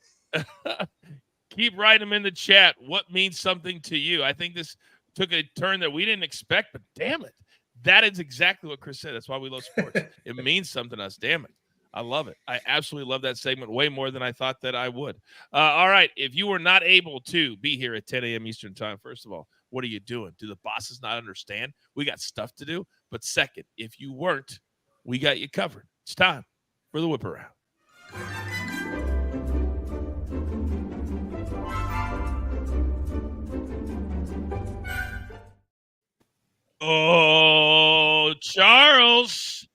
Keep writing them in the chat. What means something to you? I think this took a turn that we didn't expect, but damn it. That is exactly what Chris said. That's why we love sports. It means something to us. Damn it. I love it. I absolutely love that segment way more than I thought that I would. All right. If you were not able to be here at 10 a.m. Eastern time, first of all, what are you doing? Do the bosses not understand? We got stuff to do. But second, if you weren't, we got you covered. It's time for the whip around. Oh, Charles.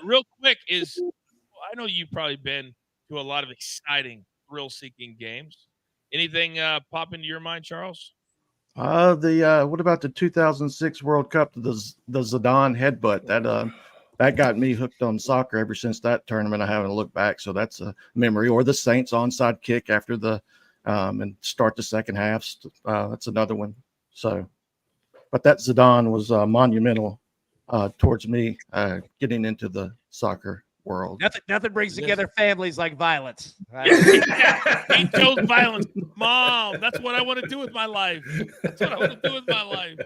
Real quick I know you've probably been to a lot of exciting, thrill-seeking games. Anything pop into your mind, Charles? What about the 2006 World Cup? The Zidane headbutt that got me hooked on soccer ever since that tournament. I haven't looked back, so that's a memory. Or the Saints onside kick after the and start the second half. That's another one. So, but that Zidane was monumental towards me getting into the soccer world. Nothing brings together families like violence. Right? Yeah, he chose violence. Mom, that's what I want to do with my life. That's what I want to do with my life.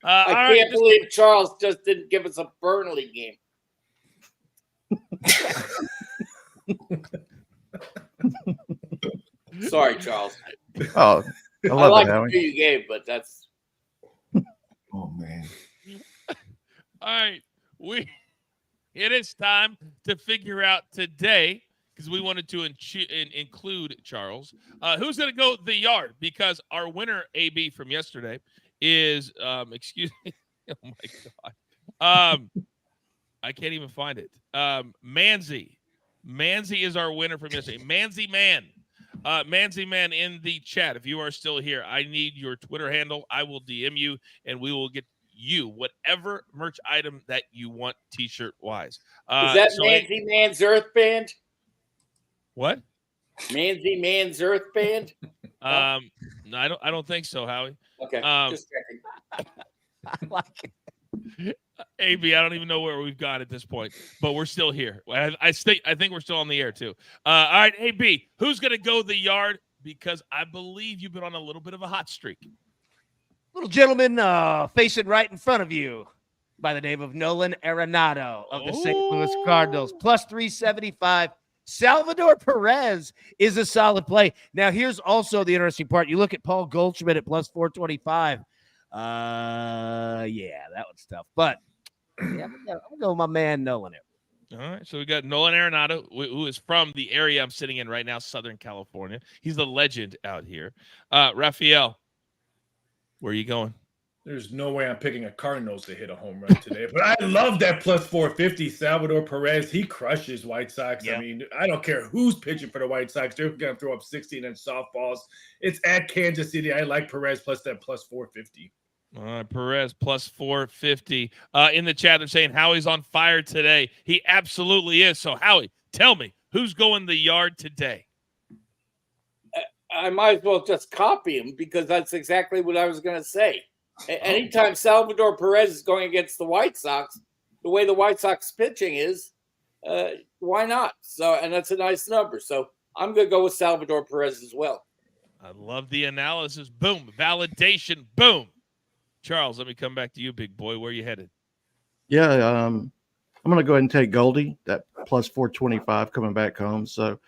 I can't believe Charles just didn't give us a Burnley game. Sorry, Charles. Oh, I love like it, Howie. who you gave, but that's. Oh man. All right, it is time to figure out today, because we wanted to include Charles. Who's going to go the yard? Because our winner, AB, from yesterday is, excuse me, oh my God. I can't even find it. Manzi. Manzi is our winner from yesterday. Manzi Man. Manzi Man in the chat. If you are still here, I need your Twitter handle. I will DM you, and we will get you whatever merch item that you want t-shirt wise. Is that Manzi Man's Earth Band? What? Manzi Man's Earth Band? No, I don't think so, Howie. Okay, just checking. I like it. AB, I don't even know where we've got at this point, but we're still here. I think we're still on the air too. All right, AB, who's gonna go the yard? Because I believe you've been on a little bit of a hot streak. Little gentleman facing right in front of you by the name of Nolan Arenado of the St. Louis Cardinals, plus 375. Salvador Perez is a solid play. Now, here's also the interesting part. You look at Paul Goldschmidt at plus 425. Yeah, that one's tough. But yeah, I'm gonna go with my man Nolan here. All right, so we got Nolan Arenado, who is from the area I'm sitting in right now, Southern California. He's the legend out here. Raphael, where are you going? There's no way I'm picking a Cardinals to hit a home run today, but I love that plus 450. Salvador Perez, he crushes White Sox. Yeah. I mean, I don't care who's pitching for the White Sox. They're going to throw up 16-inch softballs. It's at Kansas City. I like Perez plus that plus 450. All right, Perez plus 450. In the chat, they're saying Howie's on fire today. He absolutely is. So, Howie, tell me, who's going the yard today? I might as well just copy him because that's exactly what I was going to say. Anytime Salvador Perez is going against the White Sox, the way the White Sox pitching is, why not? So, and that's a nice number. So I'm going to go with Salvador Perez as well. I love the analysis. Boom. Validation. Boom. Charles, let me come back to you, big boy. Where are you headed? Yeah, I'm going to go ahead and take Goldie, that plus 425 coming back home. So,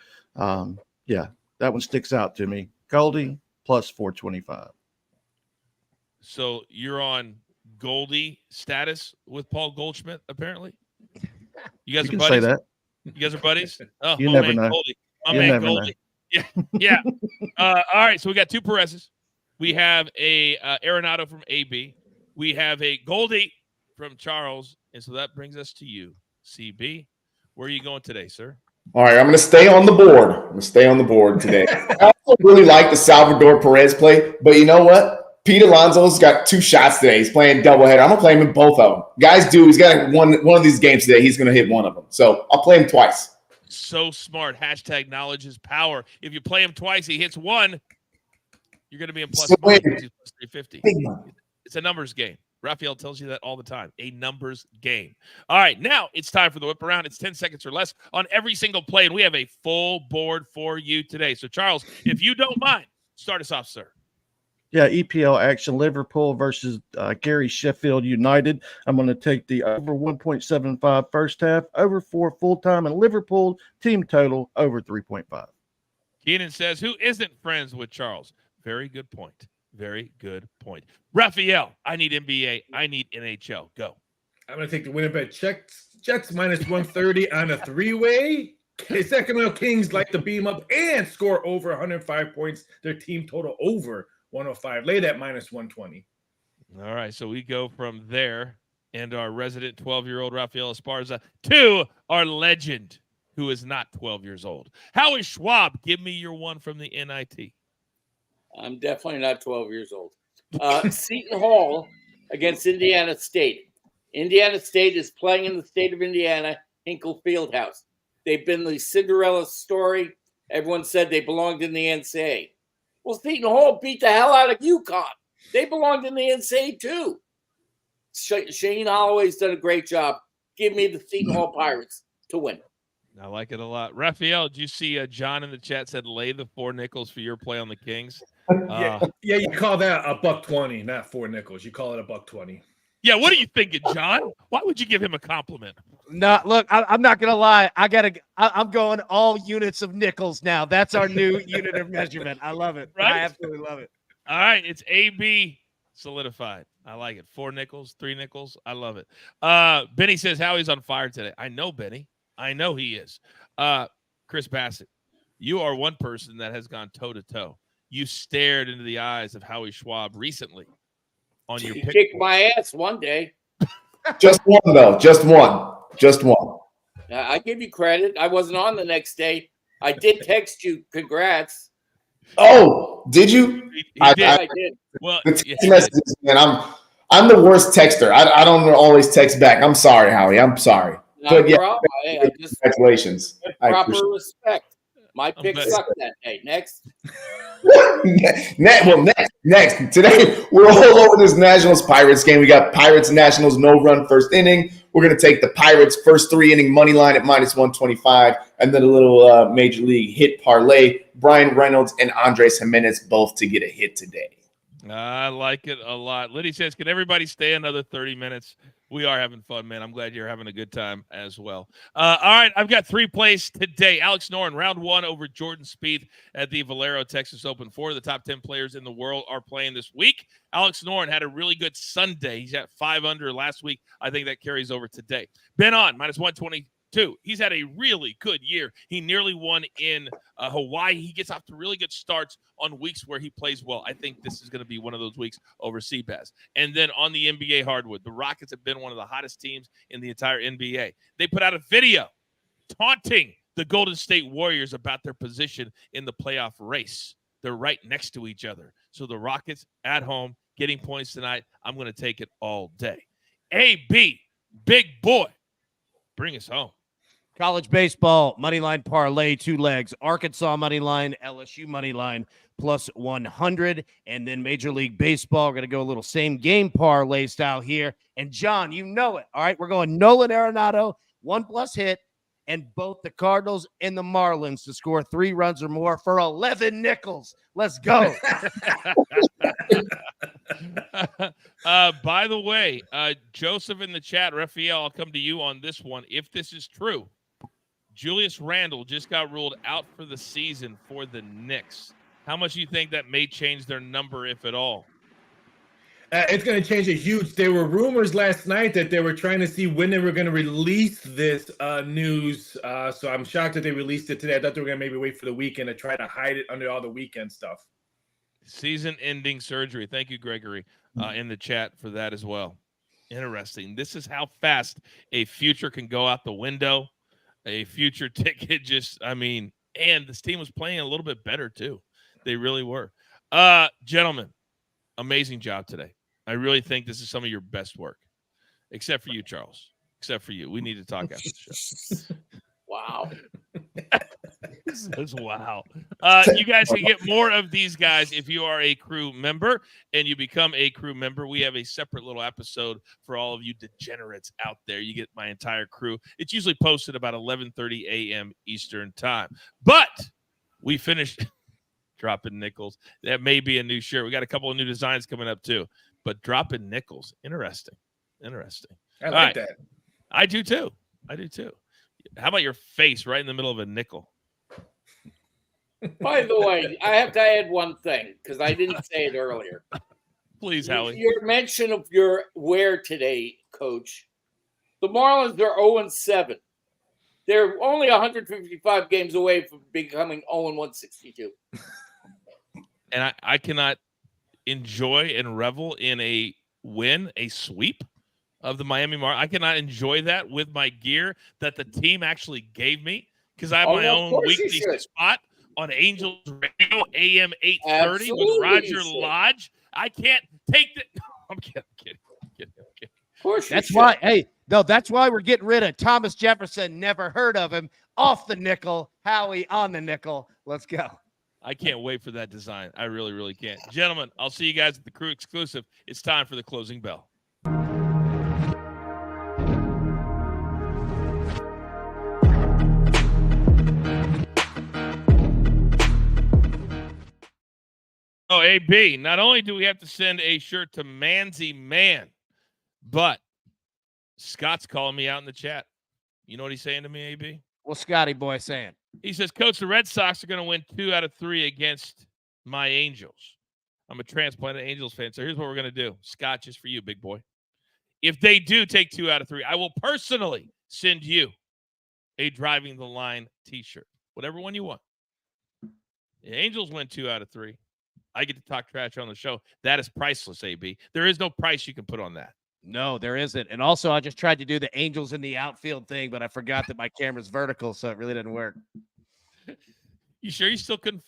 yeah, that one sticks out to me. Goldie plus 425. So you're on Goldie status with Paul Goldschmidt, apparently? You guys You are can buddies? say that. You guys are buddies? Oh, You my never man know. Goldie. My You man never Goldie. Yeah. Yeah. All right, so we got two Perez's. We have a Arenado from AB. We have a Goldie from Charles. And so that brings us to you, CB. Where are you going today, sir? All right, I'm going to stay on the board. I'm going to stay on the board today. I also really like the Salvador Perez play, but you know what? Pete Alonso's got 2 shots today. He's playing doubleheader. I'm going to play him in both of them. Guys do. He's got one of these games today. He's going to hit one of them. So I'll play him twice. So smart. Hashtag knowledge is power. If you play him twice, he hits one, you're going to be in plus money because he's plus 350. It's a numbers game. Raphael tells you that all the time. A numbers game. All right, now it's time for the whip around. It's 10 seconds or less on every single play, and we have a full board for you today. So, Charles, if you don't mind, start us off, sir. Yeah, EPL action, Liverpool versus Gary Sheffield United. I'm going to take the over 1.75 first half, over 4 full-time, and Liverpool team total over 3.5. Keenan says, who isn't friends with Charles? Very good point. Very good point. Raphael, I need NBA. I need NHL. Go. I'm going to take the Winnipeg Jets minus 130 on a 3-way. Sacramento Kings like to beam up and score over 105 points. Their team total over 105. Lay that minus 120. All right, so we go from there and our resident 12-year-old Rafael Esparza to our legend, who is not 12 years old. Howie Schwab, give me your one from the NIT. I'm definitely not 12 years old. Seton Hall against Indiana State. Indiana State is playing in the state of Indiana, Hinkle Fieldhouse. They've been the Cinderella story. Everyone said they belonged in the NCAA. Well, Seton Hall beat the hell out of UConn. They belonged in the NCAA too. Shane Holloway's done a great job. Give me the Seton Hall Pirates to win. I like it a lot. Raphael, did you see John in the chat said lay the 4 nickels for your play on the Kings? Yeah, you call that a $1.20, not 4 nickels. You call it a $1.20. Yeah, what are you thinking, John? Why would you give him a compliment? No, look, I'm not gonna lie. I'm going all units of nickels now. That's our new unit of measurement. I love it. Right? I absolutely love it. All right, it's AB solidified. I like it. 4 nickels, 3 nickels. I love it. Benny says Howie's on fire today. I know, Benny. I know he is. Chris Bassett, you are one person that has gone toe-to-toe. You stared into the eyes of Howie Schwab recently on your pick. Kicked my ass one day. Just one, though. Just one. Just one. I give you credit. I wasn't on the next day. I did text you congrats. Oh, did you? He I did. I did. Well, The text messages, man. I'm the worst texter. I don't always text back. I'm sorry, Howie. I'm sorry. Not But a yeah, problem. I just congratulations. I proper appreciate respect. My pick blessed. sucked that day. Next. Next. Today, we're all over this Nationals Pirates game. We got Pirates Nationals no run first inning. We're going to take the Pirates first 3 inning money line at -125, and then a little Major League hit parlay. Brian Reynolds and Andres Jimenez both to get a hit today. I like it a lot. Liddy says, can everybody stay another 30 minutes? We are having fun, man. I'm glad you're having a good time as well. All right, I've got 3 plays today. Alex Noren, round 1 over Jordan Spieth at the Valero Texas Open. 4 of the top 10 players in the world are playing this week. Alex Noren had a really good Sunday. He's at 5 under last week. I think that carries over today. Ben On, -122. He's had a really good year. He nearly won in Hawaii. He gets off to really good starts on weeks where he plays well. I think this is going to be one of those weeks over Seabass. And then on the NBA hardwood, the Rockets have been one of the hottest teams in the entire NBA. They put out a video taunting the Golden State Warriors about their position in the playoff race. They're right next to each other. So the Rockets at home getting points tonight. I'm going to take it all day. AB, big boy, bring us home. College baseball, money line parlay, 2 legs. Arkansas money line, LSU money line, +100. And then Major League Baseball, we're going to go a little same game parlay style here. And John, you know it. All right, we're going Nolan Arenado, 1+ hit, and both the Cardinals and the Marlins to score 3 runs or more for 11 nickels. Let's go. By the way, Joseph in the chat, Raphael, I'll come to you on this one. If this is true, Julius Randle just got ruled out for the season for the Knicks. How much do you think that may change their number, if at all? It's going to change a huge. There were rumors last night that they were trying to see when they were going to release this news. So I'm shocked that they released it today. I thought they were going to maybe wait for the weekend to try to hide it under all the weekend stuff. Season-ending surgery. Thank you, Gregory, in the chat for that as well. Interesting. This is how fast a future can go out the window. A future ticket and this team was playing a little bit better too. They really were. Gentlemen, amazing job today. I really think this is some of your best work. Except for you, Charles. Except for you. We need to talk after the show. Wow. That's wow. You guys can get more of these guys if you are a crew member and you become a crew member. We have a separate little episode for all of you degenerates out there. You get my entire crew. It's usually posted about 11:30 a.m. Eastern time. But we finished dropping nickels. That may be a new shirt. We got a couple of new designs coming up too. But dropping nickels. Interesting. I like that. I do too. How about your face right in the middle of a nickel? By the way, I have to add one thing because I didn't say it earlier. Please, Howie. Your mention of your wear today, Coach. The Marlins are 0-7. They're only 155 games away from becoming 0-162. And I cannot enjoy and revel in a win, a sweep. of the Miami Marlins. I cannot enjoy that with my gear that the team actually gave me because I have my own weekly spot on Angels Radio, AM 830 with Roger Lodge. I can't take that. I'm kidding. Of course, that's why. Hey, no, that's why we're getting rid of Thomas Jefferson. Never heard of him. Off the nickel, Howie on the nickel. Let's go. I can't wait for that design. I really, really can't. Gentlemen, I'll see you guys at the Crew Exclusive. It's time for the closing bell. Oh, AB, not only do we have to send a shirt to Manzy Man, but Scott's calling me out in the chat. You know what he's saying to me, AB? What's Scotty boy saying? He says, Coach, the Red Sox are going to win 2 out of 3 against my Angels. I'm a transplanted Angels fan, so here's what we're going to do. Scott, just for you, big boy. If they do take 2 out of 3, I will personally send you a Driving the Line t-shirt. Whatever one you want. The Angels win 2 out of 3. I get to talk trash on the show. That is priceless, AB. There is no price you can put on that. No, there isn't. And also, I just tried to do the Angels in the outfield thing, but I forgot that my camera's vertical, so it really didn't work. You sure you still couldn't?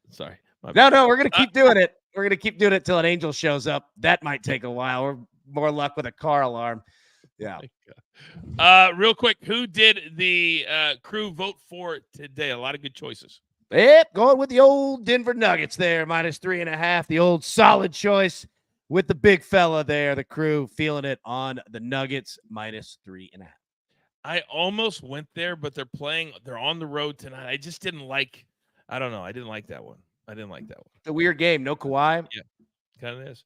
Sorry. No, we're going to keep doing it. We're going to keep doing it till an Angel shows up. That might take a while. Or more luck with a car alarm. Yeah. Real quick, who did the crew vote for today? A lot of good choices. Yep, going with the old Denver Nuggets there, -3.5. The old solid choice with the big fella there. The crew feeling it on the Nuggets, -3.5. I almost went there, but they're on the road tonight. I just didn't like, I don't know. I didn't like that one. It's a weird game. No Kawhi. Yeah, kind of is.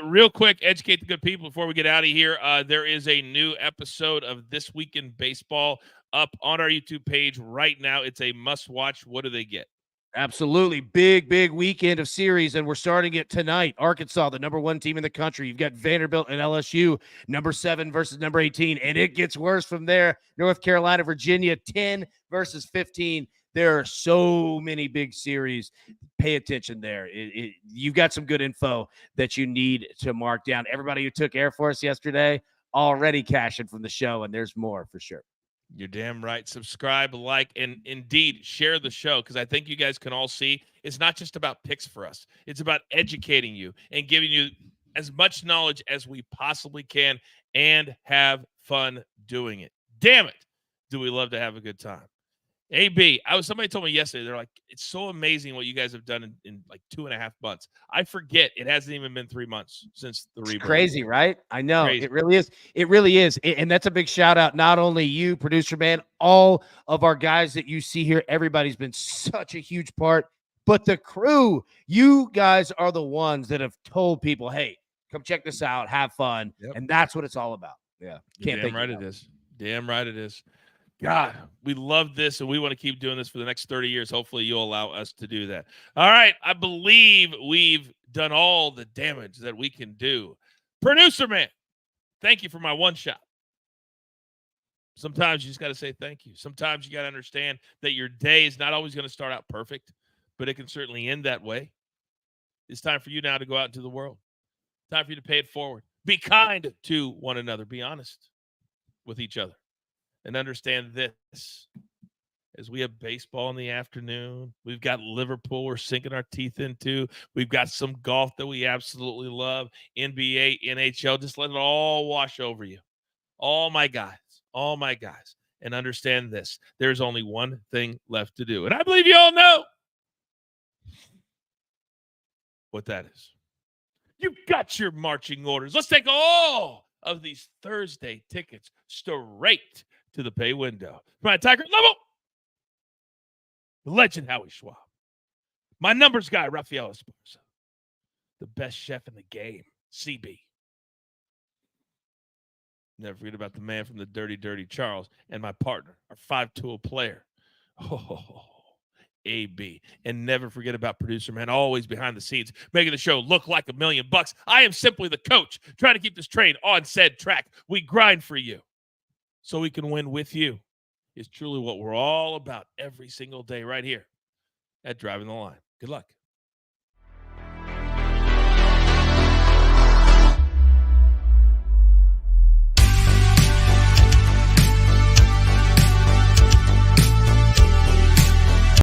Real quick, educate the good people before we get out of here. There is a new episode of This Week in Baseball up on our YouTube page right now. It's a must-watch. What do they get? Absolutely. Big weekend of series, and we're starting it tonight. Arkansas, the number 1 team in the country. You've got Vanderbilt and LSU, number 7 versus number 18, and it gets worse from there. North Carolina, Virginia, 10 versus 15. There are so many big series. Pay attention there. You've got some good info that you need to mark down. Everybody who took Air Force yesterday already cashing from the show, and there's more for sure. You're damn right. Subscribe, like, and indeed share the show, because I think you guys can all see it's not just about picks for us. It's about educating you and giving you as much knowledge as we possibly can and have fun doing it. Damn it. Do we love to have a good time? AB, somebody told me yesterday, they're like, it's so amazing what you guys have done in like 2.5 months. I forget it hasn't even been 3 months since the rebrand. Crazy, right? I know. Crazy. It really is. It really is. And that's a big shout out. Not only you, producer man, all of our guys that you see here, everybody's been such a huge part, but the crew, you guys are the ones that have told people, hey, come check this out, have fun. Yep. And that's what it's all about. Yeah. Damn right it is. Damn right it is. God, we love this, and we want to keep doing this for the next 30 years. Hopefully, you'll allow us to do that. All right, I believe we've done all the damage that we can do. Producer man, thank you for my one shot. Sometimes you just got to say thank you. Sometimes you got to understand that your day is not always going to start out perfect, but it can certainly end that way. It's time for you now to go out into the world. Time for you to pay it forward. Be kind to one another. Be honest with each other. And understand this, as we have baseball in the afternoon, we've got Liverpool we're sinking our teeth into. We've got some golf that we absolutely love, NBA, NHL. Just let it all wash over you. All my guys. And understand this, there's only one thing left to do. And I believe you all know what that is. You've got your marching orders. Let's take all of these Thursday tickets straight to the pay window. My attacker level, the legend Howie Schwab, my numbers guy Rafael Esparza, the best chef in the game, CB. Never forget about the man from the Dirty Charles, and my partner, our 5-tool player, AB. And never forget about producer man, always behind the scenes, making the show look like $1 million. I am simply the coach, trying to keep this train on said track. We grind for you, so we can win with you. Is truly what we're all about every single day right here at Driving the Line. Good luck.